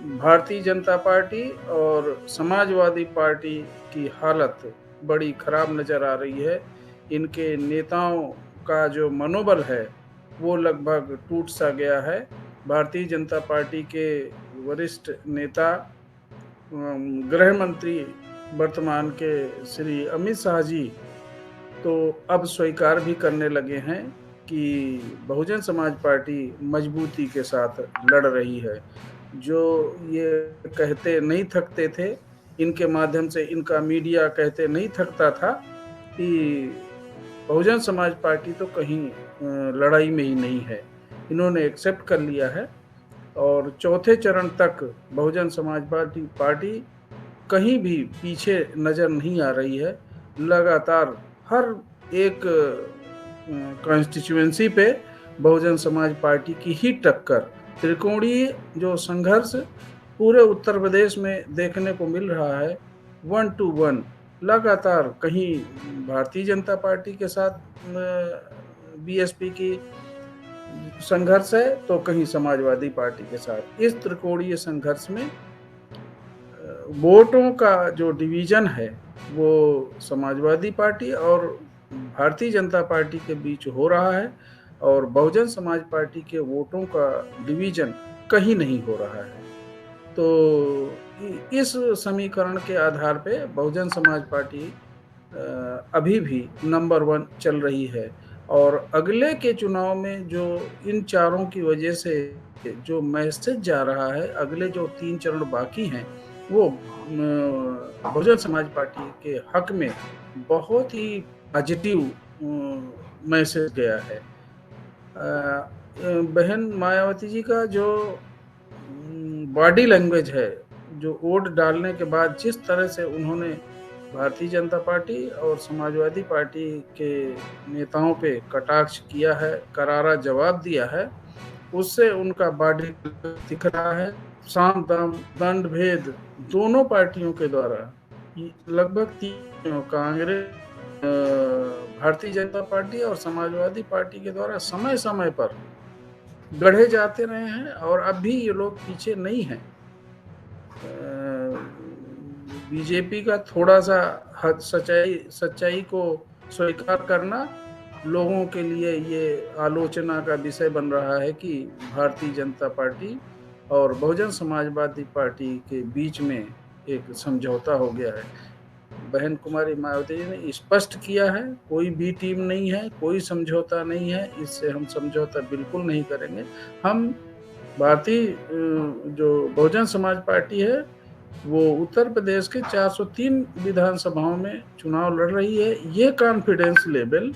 Bharatiya Janata party और Samajwadi party की हालत बड़ी खराब नज़र आ रही है। इनके नेताओं का जो मनोबल है, वो लगभग टूट-सा गया है। भारतीय जनता पार्टी के वरिष्ठ नेता गृह मंत्री वर्तमान के श्री अमित शाह जी तो अब स्वीकार भी करने लगे हैं कि बहुजन समाज पार्टी मजबूती के साथ लड़ रही है। जो ये कहते नहीं थकते थे, इनके माध्यम से इनका मीडिया कहते नहीं थकता था कि बहुजन समाज पार्टी तो कहीं लड़ाई में ही नहीं है। इन्होंने एक्सेप्ट कर लिया है और चौथे चरण तक बहुजन समाज पार्टी कहीं भी पीछे नज़र नहीं आ रही है। लगातार हर एक कॉन्स्टिट्यूएंसी पे बहुजन समाज पार्टी की ही टक्कर, त्रिकोणीय जो संघर्ष पूरे उत्तर प्रदेश में देखने को मिल रहा है, 1 टू 1 लगातार कहीं भारतीय जनता पार्टी के साथ बीएसपी की संघर्ष है, तो कहीं समाजवादी पार्टी के साथ। इस त्रिकोणीय संघर्ष में वोटों का जो डिवीजन है, वो समाजवादी पार्टी और भारतीय जनता पार्टी के बीच हो रहा है और बहुजन समाज पार्टी के वोटों का डिवीजन कहीं नहीं हो रहा है। तो इस समीकरण के आधार पे बहुजन समाज पार्टी अभी भी नंबर 1 चल रही है और अगले के चुनाव में जो इन चारों की वजह से जो मैसेज जा रहा है, अगले जो 3 चरण बाकी हैं, वो बहुजन समाज पार्टी के हक में बहुत ही पॉजिटिव मैसेज गया है। बहन मायावती जी का जो बॉडी लैंग्वेज है, जो वोट डालने के बाद जिस तरह से उन्होंने भारतीय जनता पार्टी और समाजवादी पार्टी के नेताओं पे कटाक्ष किया है, करारा जवाब दिया है, उससे उनका बॉडी दिख रहा है। साम दाम दंड भेद दोनों पार्टियों के द्वारा लगभग तीनों कांग्रेस, भारतीय जनता पार्टी और समाजवादी पार्टी के द्वारा समय समय पर गढ़े जाते रहे हैं और अब भी ये लोग पीछे नहीं हैं। बीजेपी का थोड़ा सा सच्चाई को स्वीकार करना लोगों के लिए ये आलोचना का विषय बन रहा है कि भारतीय जनता पार्टी और बहुजन समाजवादी पार्टी के बीच में एक समझौता हो गया है। बहन कुमारी मायावती जी ने स्पष्ट किया है, कोई बी टीम नहीं है, कोई समझौता नहीं है, इससे हम समझौता बिल्कुल नहीं करेंगे। हम भारतीय जो बहुजन समाज पार्टी है, वो उत्तर प्रदेश के 403 विधानसभाओं में चुनाव लड़ रही है। ये कॉन्फिडेंस लेवल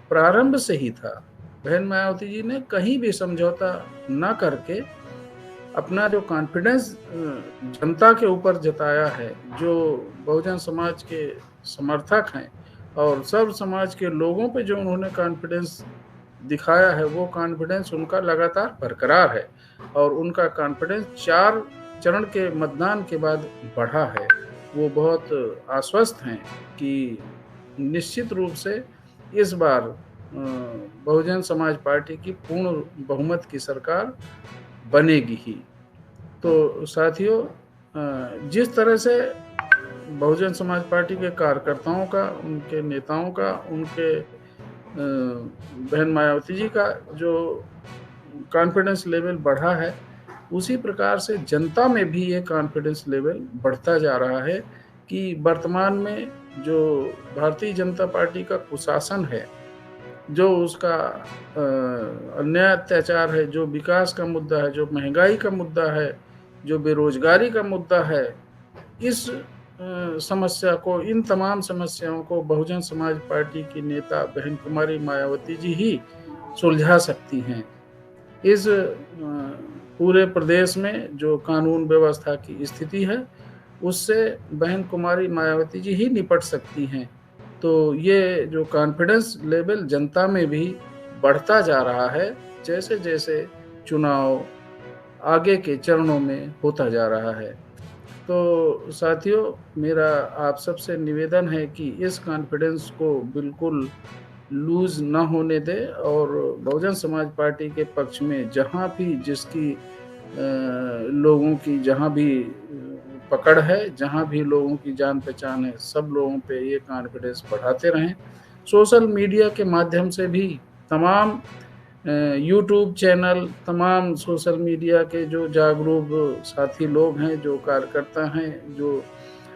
प्रारंभ से ही था। बहन मायावती जी ने कहीं भी समझौता ना करके अपना जो कॉन्फिडेंस जनता के ऊपर जताया है, जो बहुजन समाज के समर्थक हैं और सब समाज के लोगों पे जो उन्होंने कॉन्फिडेंस दिखाया है, वो कॉन्फिडेंस उनका लगातार बरकरार है और उनका कॉन्फिडेंस 4 चरण के मतदान के बाद बढ़ा है। वो बहुत आश्वस्त हैं कि निश्चित रूप से इस बार बहुजन समाज पार्टी की पूर्ण बहुमत की सरकार बनेगी ही। तो साथियों, जिस तरह से बहुजन समाज पार्टी के कार्यकर्ताओं का, उनके नेताओं का, उनके बहन मायावती जी का जो कॉन्फिडेंस लेवल बढ़ा है, उसी प्रकार से जनता में भी ये कॉन्फिडेंस लेवल बढ़ता जा रहा है कि वर्तमान में जो भारतीय जनता पार्टी का कुशासन है, जो उसका अन्याय अत्याचार है, जो विकास का मुद्दा है, जो महंगाई का मुद्दा है, जो बेरोजगारी का मुद्दा है, इस समस्या को, इन तमाम समस्याओं को बहुजन समाज पार्टी की नेता बहन कुमारी मायावती जी ही सुलझा सकती हैं। इस पूरे प्रदेश में जो कानून व्यवस्था की स्थिति है, उससे बहन कुमारी मायावती जी ही निपट सकती हैं। तो ये जो कॉन्फिडेंस लेवल जनता में भी बढ़ता जा रहा है, जैसे जैसे चुनाव आगे के चरणों में होता जा रहा है। तो साथियों, मेरा आप सबसे निवेदन है कि इस कॉन्फिडेंस को बिल्कुल लूज़ ना होने दें और बहुजन समाज पार्टी के पक्ष में जहाँ भी जिसकी लोगों की जहाँ भी पकड़ है, जहाँ भी लोगों की जान पहचान है, सब लोगों पे ये कॉन्फिडेंस बढ़ाते रहें। सोशल मीडिया के माध्यम से भी तमाम यूट्यूब चैनल, तमाम सोशल मीडिया के जो जागरूक साथी लोग हैं, जो कार्यकर्ता हैं, जो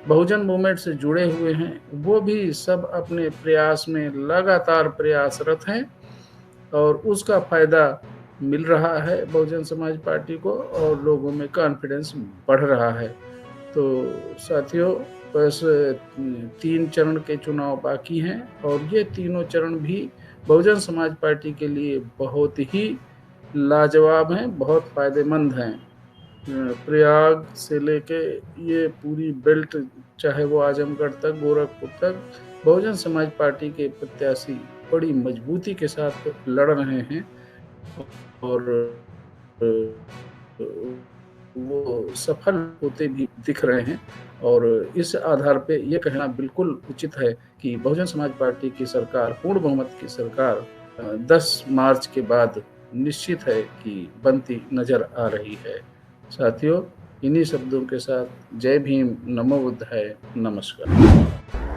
बहुजन मूवमेंट से जुड़े हुए हैं, वो भी सब अपने प्रयास में लगातार प्रयासरत हैं और उसका फ़ायदा मिल रहा है बहुजन समाज पार्टी को और लोगों में कॉन्फिडेंस बढ़ रहा है। तो साथियों, बस 3 चरण के चुनाव बाकी हैं और ये तीनों चरण भी बहुजन समाज पार्टी के लिए बहुत ही लाजवाब हैं, बहुत फ़ायदेमंद हैं। प्रयाग से लेके ये पूरी बेल्ट, चाहे वो आजमगढ़ तक, गोरखपुर तक, बहुजन समाज पार्टी के प्रत्याशी बड़ी मजबूती के साथ लड़ रहे हैं और वो सफल होते भी दिख रहे हैं और इस आधार पे ये कहना बिल्कुल उचित है कि बहुजन समाज पार्टी की सरकार, पूर्ण बहुमत की सरकार 10 मार्च के बाद निश्चित है कि बनती नजर आ रही है। साथियों, इन्हीं शब्दों के साथ जय भीम, नमो बुद्धाय, नमस्कार।